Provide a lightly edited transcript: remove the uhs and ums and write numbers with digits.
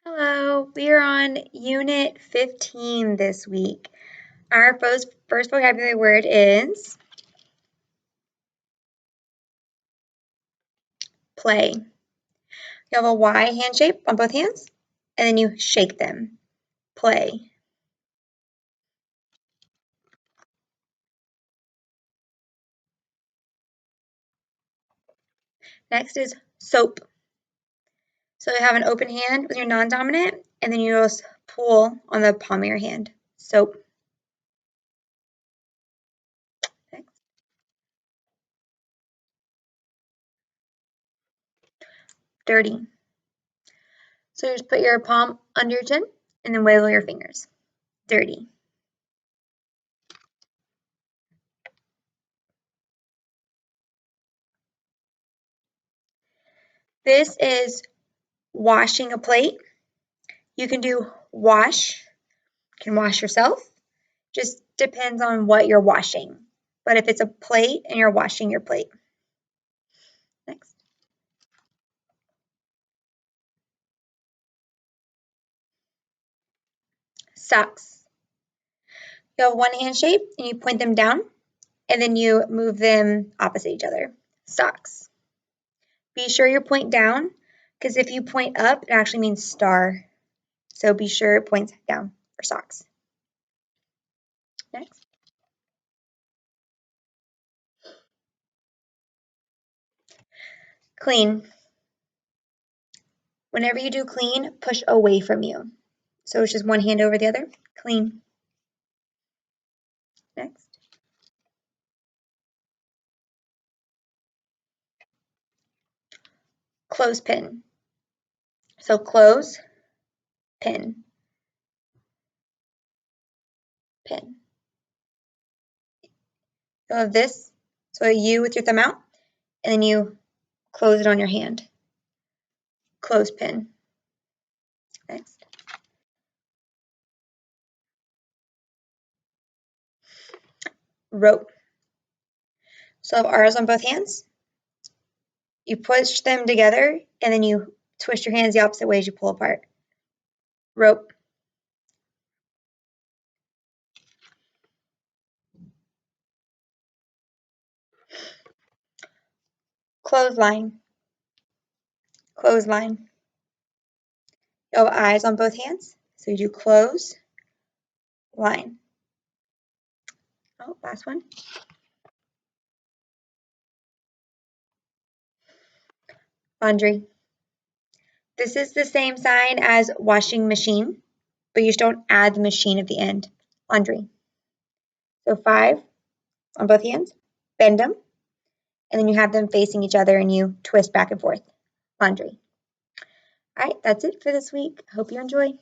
Hello, we are on Unit 15 this week. Our first vocabulary word is play. You have a Y hand shape on both hands, and then you shake them. Play. Next is soap. So you have an open hand with your non-dominant, and then you just pull on the palm of your hand. Soap. Next. Dirty. So you just put your palm under your chin, and then wiggle your fingers. Dirty. This is washing a plate. You can do wash. You can wash yourself. Just depends on what you're washing. But if it's a plate and you're washing your plate. Next. Socks. You have one hand shape and you point them down and then you move them opposite each other. Socks. Be sure you point down because if you point up, it actually means star. So be sure it points down for socks. Next. Clean. Whenever you do clean, push away from you. So it's just one hand over the other. Clean. Next. Clothespin. So close, pin, pin. You'll have this, so a U with your thumb out, and then you close it on your hand. Clothespin. Next. Rope. So have R's on both hands. You push them together, and then you twist your hands the opposite way as you pull apart. Rope. Clothesline. Clothesline. You have eyes on both hands, so you do close, line. Oh, last one. Laundry. This is the same sign as washing machine, but you just don't add the machine at the end. Laundry. So 5 on both hands, bend them, and then you have them facing each other and you twist back and forth. Laundry. All right, that's it for this week. Hope you enjoy.